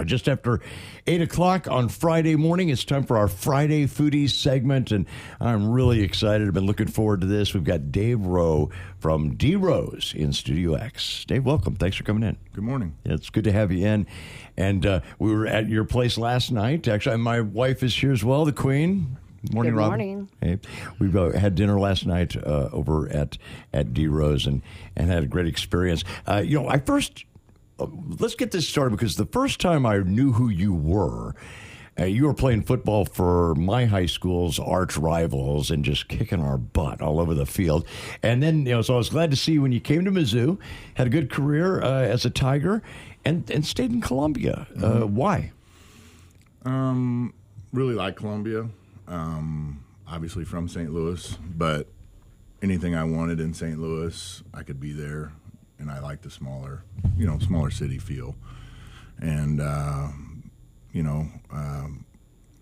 Just after 8 o'clock on Friday morning, it's time for our Friday Foodies segment, and I'm really excited. I've been looking forward to this. We've got Dave Rowe from D. Rowe's in Studio X. Dave, welcome. Thanks for coming in. Good morning. Yeah, it's good to have you in. And we were at your place last night. Actually, my wife is here as well, the Queen. Morning, Good Robin. morning. Hey, we had dinner last night over at D. Rowe's and had a great experience. Let's get this started because the first time I knew who you were playing football for my high school's arch rivals and just kicking our butt all over the field. And then, so I was glad to see you when you came to Mizzou, had a good career as a Tiger, and stayed in Columbia. Why? Really like Columbia. Obviously from St. Louis, but anything I wanted in St. Louis, I could be there. And I like the smaller city feel. And, I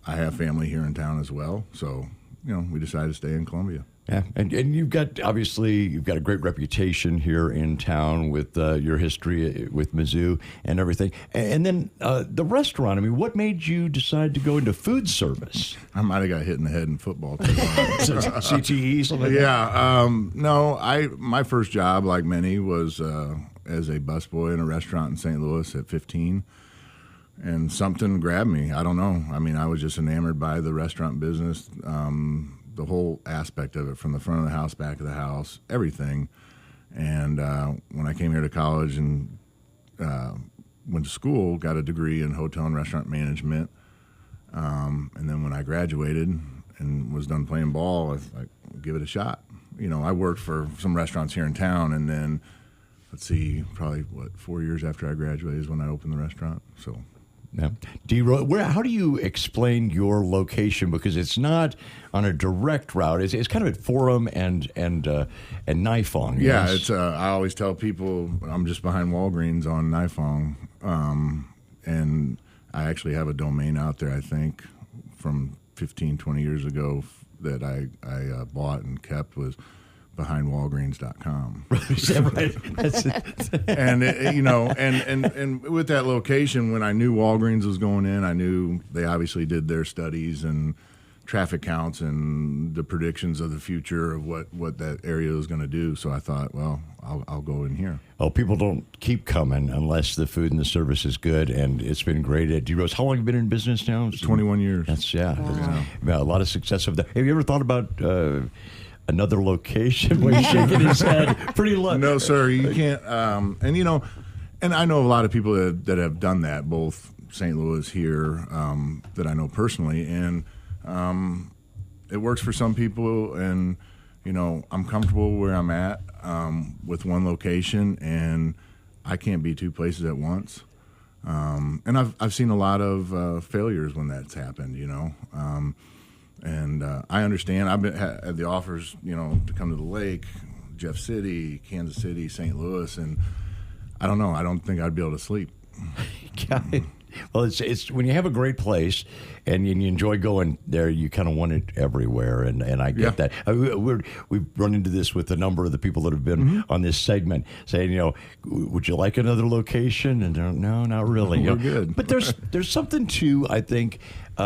have family here in town as well. So, we decided to stay in Columbia. Yeah, and you've got a great reputation here in town with your history with Mizzou and everything. And then the restaurant, what made you decide to go into food service? I might have got hit in the head in football too. CTE, something like that? Yeah. My first job, like many, was as a busboy in a restaurant in St. Louis at 15. And something grabbed me. I don't know. I was just enamored by the restaurant business. The whole aspect of it, from the front of the house, back of the house, everything. And when I came here to college and went to school, got a degree in hotel and restaurant management. And then when I graduated and was done playing ball, I was like, give it a shot. I worked for some restaurants here in town, and then, probably 4 years after I graduated is when I opened the restaurant. So. Yeah. How do you explain your location? Because it's not on a direct route. It's kind of at Forum and Nifong. Yeah, yes? it's. I always tell people I'm just behind Walgreens on Nifong, and I actually have a domain out there, I think, from 15, 20 years ago that I bought and kept, was behindwalgreens.com. Is that right? And and with that location, when I knew Walgreens was going in, I knew they obviously did their studies and traffic counts and the predictions of the future of what that area was going to do. So I thought, well, I'll go in here. Oh, people don't keep coming unless the food and the service is good, and it's been great at D. Rowe's. How long have you been in business now? 21 years. That's a lot of success of that. Have you ever thought about another location? When he's shaking his head pretty low. No, sir, you can't. And I know a lot of people that have done that, both St. Louis here, that I know personally, and it works for some people. And I'm comfortable where I'm at with one location, and I can't be two places at once. And I've seen a lot of failures when that's happened. And I understand. I've had the offers, to come to the lake, Jeff City, Kansas City, St. Louis, and I don't know. I don't think I'd be able to sleep. Well, it's when you have a great place and you enjoy going there, you kind of want it everywhere, and I get that. We've run into this with a number of the people that have been on this segment, saying, would you like another location? And no, not really. We're good. But there's something to, I think,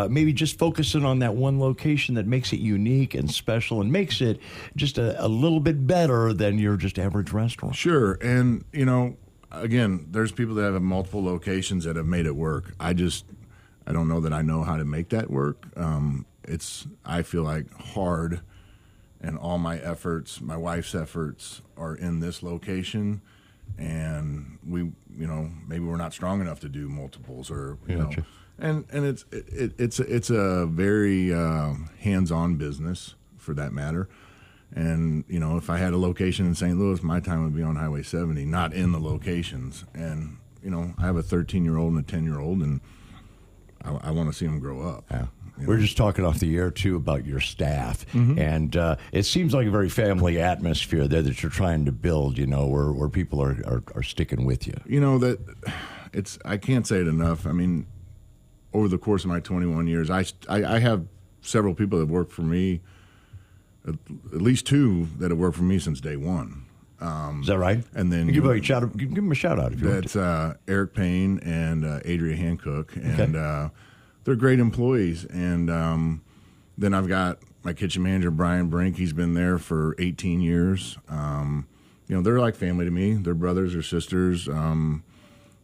maybe just focusing on that one location that makes it unique and special and makes it just a little bit better than your just average restaurant. Sure, and again, there's people that have multiple locations that have made it work. I don't know that I know how to make that work. I feel like hard, and all my efforts, my wife's efforts, are in this location, and we, maybe we're not strong enough to do multiples, or Gotcha. And it's a very hands-on business, for that matter. And, if I had a location in St. Louis, my time would be on Highway 70, not in the locations. And, I have a 13-year-old and a 10-year-old, and I want to see them grow up. Yeah. We're just talking off the air, too, about your staff. And it seems like a very family atmosphere there that you're trying to build, where people are sticking with you. I can't say it enough. Over the course of my 21 years, I have several people that work for me, at least two that have worked for me since day one. Is that right? And then give him a shout out if you want to. That's Eric Payne and Adria Hancock, and they're great employees. And then I've got my kitchen manager, Brian Brink. He's been there for 18 years. They're like family to me. They're brothers or sisters.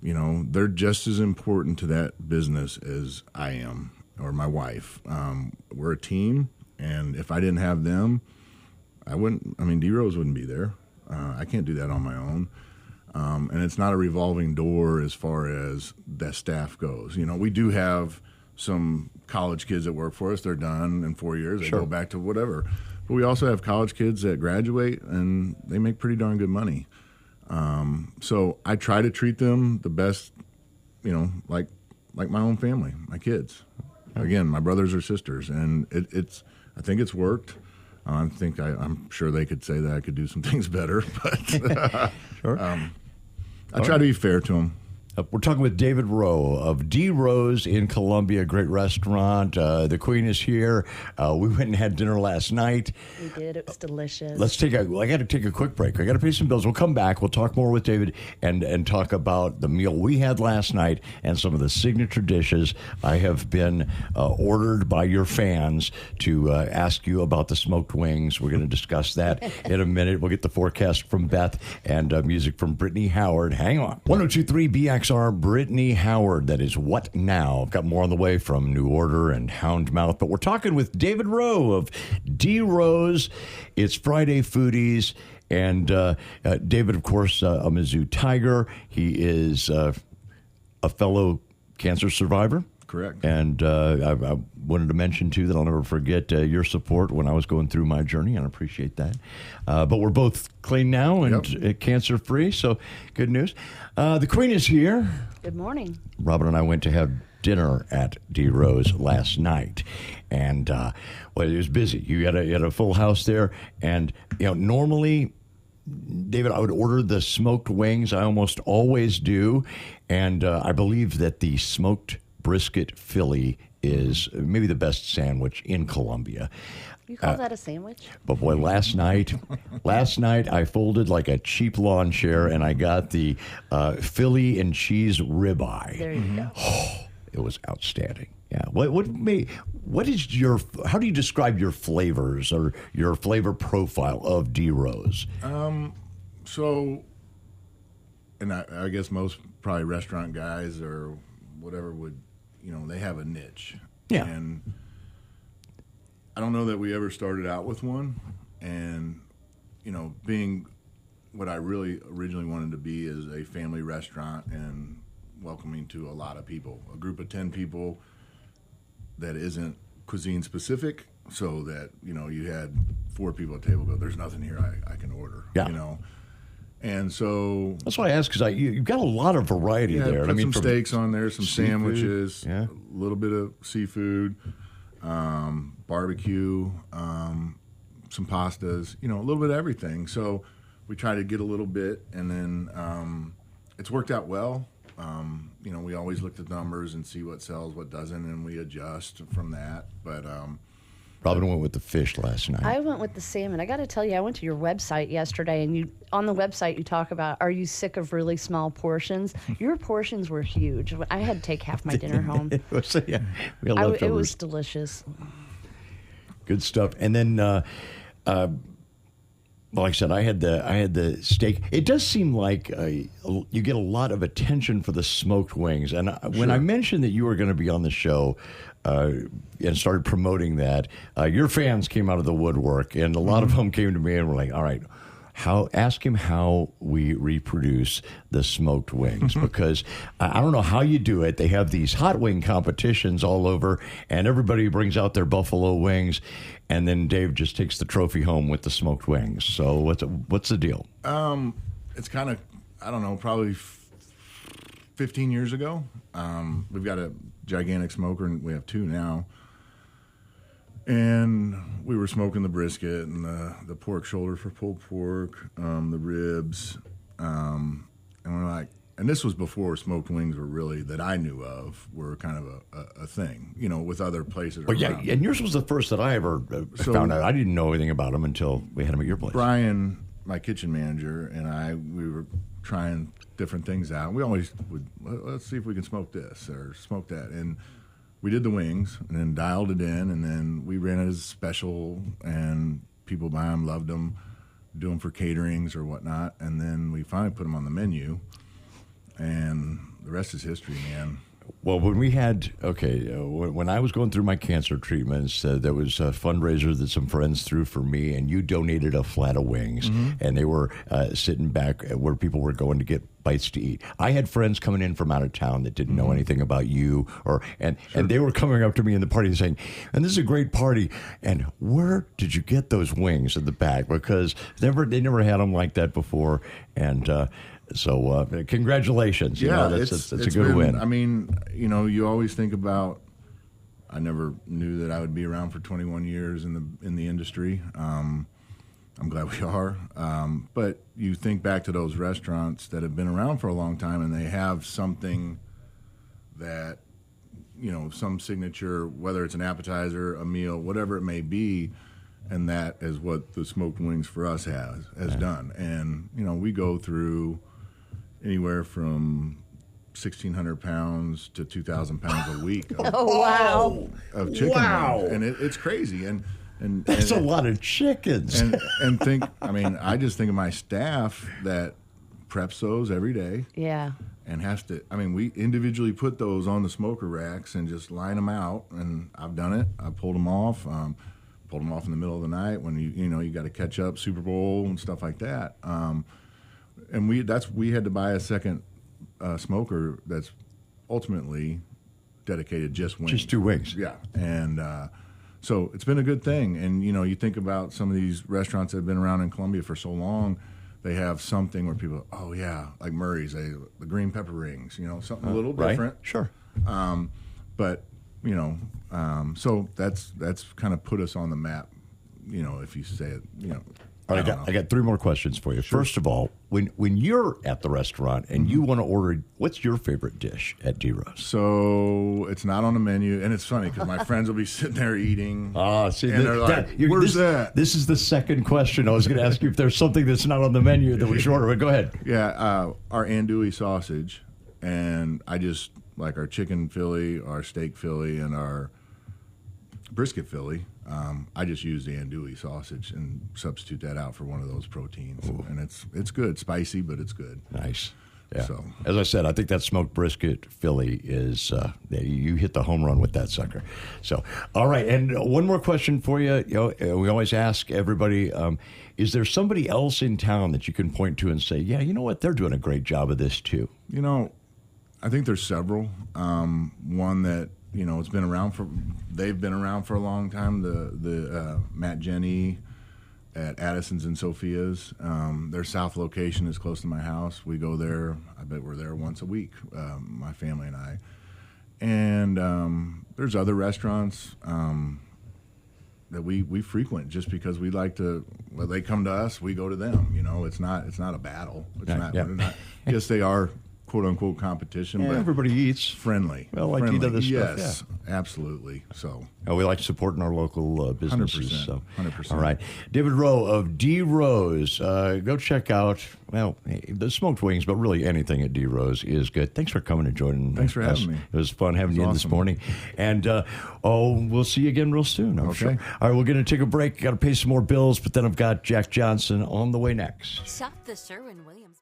They're just as important to that business as I am or my wife. We're a team, and if I didn't have them, D Rose wouldn't be there. I can't do that on my own. And it's not a revolving door as far as that staff goes. We do have some college kids that work for us. They're done in 4 years. They go back to whatever. But we also have college kids that graduate, and they make pretty darn good money. So I try to treat them the best, like my own family, my kids. Again, my brothers or sisters. And I think it's worked. I'm sure they could say that I could do some things better, but I try to be fair to them. We're talking with David Rowe of D Rowe's in Columbia, great restaurant. The Queen is here. We went and had dinner last night. We did. It was delicious. I got to take a quick break. I got to pay some bills. We'll come back. We'll talk more with David and talk about the meal we had last night and some of the signature dishes. I have been ordered by your fans to ask you about the smoked wings. We're going to discuss that in a minute. We'll get the forecast from Beth and music from Brittany Howard. Hang on. 102.3 BXR. Brittany Howard. That is What Now. I've got more on the way from New Order and Houndmouth, but we're talking with David Rowe of D Rowe's. It's Friday Foodies, and David, of course, a Mizzou Tiger. He is a fellow cancer survivor. Correct. And I wanted to mention, too, that I'll never forget your support when I was going through my journey, and I appreciate that. But we're both clean now and cancer-free, so good news. The Queen is here. Good morning. Robin and I went to have dinner at D Rowe's last night, and it was busy. You had a full house there, and normally, David, I would order the smoked wings. I almost always do, and I believe that the smoked brisket Philly is maybe the best sandwich in Columbia. You call that a sandwich? But boy, last night I folded like a cheap lawn chair and I got the Philly and cheese ribeye. There you go. Oh, it was outstanding. Yeah. How do you describe your flavors or your flavor profile of D Rowe's? And I guess most probably restaurant guys or whatever would, they have a niche. Yeah. And I don't know that we ever started out with one. And, being what I really originally wanted to be is a family restaurant and welcoming to a lot of people, a group of 10 people that isn't cuisine specific, so that, you had 4 people at the table go, there's nothing here I can order, And so that's why I asked, because you've got a lot of variety there. Put some steaks on there, some seafood, sandwiches, a little bit of seafood, barbecue, some pastas, a little bit of everything. So we try to get a little bit, and then it's worked out well. We always look at the numbers and see what sells, what doesn't, and we adjust from that. But Robin went with the fish last night. I went with the salmon. I got to tell you, I went to your website yesterday, and on the website you talk about, are you sick of really small portions? Your portions were huge. I had to take half my dinner home. It was delicious. Good stuff. And then, like I said, I had the steak. It does seem like you get a lot of attention for the smoked wings. And when I mentioned that you were going to be on the show and started promoting that, your fans came out of the woodwork, and a lot of them came to me and were like, all right, ask him how we reproduce the smoked wings, because I don't know how you do it. They have these hot wing competitions all over, and everybody brings out their buffalo wings, and then Dave just takes the trophy home with the smoked wings. So what's the deal? It's kind of, I don't know, probably 15 years ago. We've got a gigantic smoker, and we have 2 now. And we were smoking the brisket and the pork shoulder for pulled pork, the ribs, and we're like, and this was before smoked wings were really, that I knew of, were kind of a thing, with other places. Well, and yours was the first that I ever found out. I didn't know anything about them until we had them at your place. Brian my kitchen manager and we were trying different things out. We always would, let's see if we can smoke this or smoke that. And we did the wings and then dialed it in, and then we ran it as a special, and people buy them, loved them, do them for caterings or whatnot. And then we finally put them on the menu, and the rest is history, man. Well, when we had, when I was going through my cancer treatments, there was a fundraiser that some friends threw for me, and you donated a flat of wings, and they were sitting back where people were going to get bites to eat. I had friends coming in from out of town that didn't know anything about you, and they were coming up to me in the party and saying, and this is a great party, and where did you get those wings in the back? Because they never had them like that before, and so congratulations. Yeah, that's a good win. I mean, you always think about, I never knew that I would be around for 21 years in the industry. I'm glad we are. But you think back to those restaurants that have been around for a long time, and they have something that, some signature, whether it's an appetizer, a meal, whatever it may be, and that is what the smoked wings for us has done. And, we go through anywhere from 1,600 pounds to 2,000 pounds a week of chicken wings. And it's crazy. And that's a lot of chickens. And think, I just think of my staff that preps those every day. Yeah. And has to, we individually put those on the smoker racks and just line them out. And I've done it. I pulled them off. Pulled them off in the middle of the night when you got to catch up, Super Bowl and stuff like that. And we had to buy a second smoker that's ultimately dedicated just wings. Just 2 wings. Yeah. And so it's been a good thing. And, you think about some of these restaurants that have been around in Columbia for so long, they have something where people, oh, yeah, like Murray's, the green pepper rings, something a little different. Right? Sure. But, so that's kind of put us on the map, if you say it, All right, I got 3 more questions for you. Sure. First of all, when you're at the restaurant and you want to order, what's your favorite dish at D. Rowe's? So it's not on the menu, and it's funny because my friends will be sitting there eating. See, and they're like, "Where's that?" This is the second question. I was going to ask you if there's something that's not on the menu that we should order. But go ahead. Yeah, our andouille sausage, and I just like our chicken Philly, our steak Philly, and our brisket Philly. I just use the andouille sausage and substitute that out for one of those proteins. Ooh. And it's good, spicy, but it's good. Nice. Yeah. So, as I said, I think that smoked brisket Philly is you hit the home run with that sucker. So, all right, and one more question for you. We always ask everybody: is there somebody else in town that you can point to and say, "Yeah, you know what? They're doing a great job of this too." I think there's several. One that it's been around they've been around for a long time. The Matt Jenny at Addison's and Sophia's. Their south location is close to my house. We go there. I bet we're there once a week, my family and I. And there's other restaurants that we frequent just because we like to. Well, they come to us, we go to them. It's not a battle. It's not. Yeah. Yes, they are quote unquote competition, but everybody eats friendly. Well, like friendly. eat other stuff. Yes, absolutely. So we like supporting our local businesses. 100%. So 100%. All right, David Rowe of D. Rowe's. Go check out the smoked wings, but really anything at D. Rowe's is good. Thanks for coming and joining. Thanks for having me. It was fun having you in this morning, and we'll see you again real soon. I'm sure. All right, we're going to take a break. Got to pay some more bills, but then I've got Jack Johnson on the way next. Shop the Sherwin-Williams.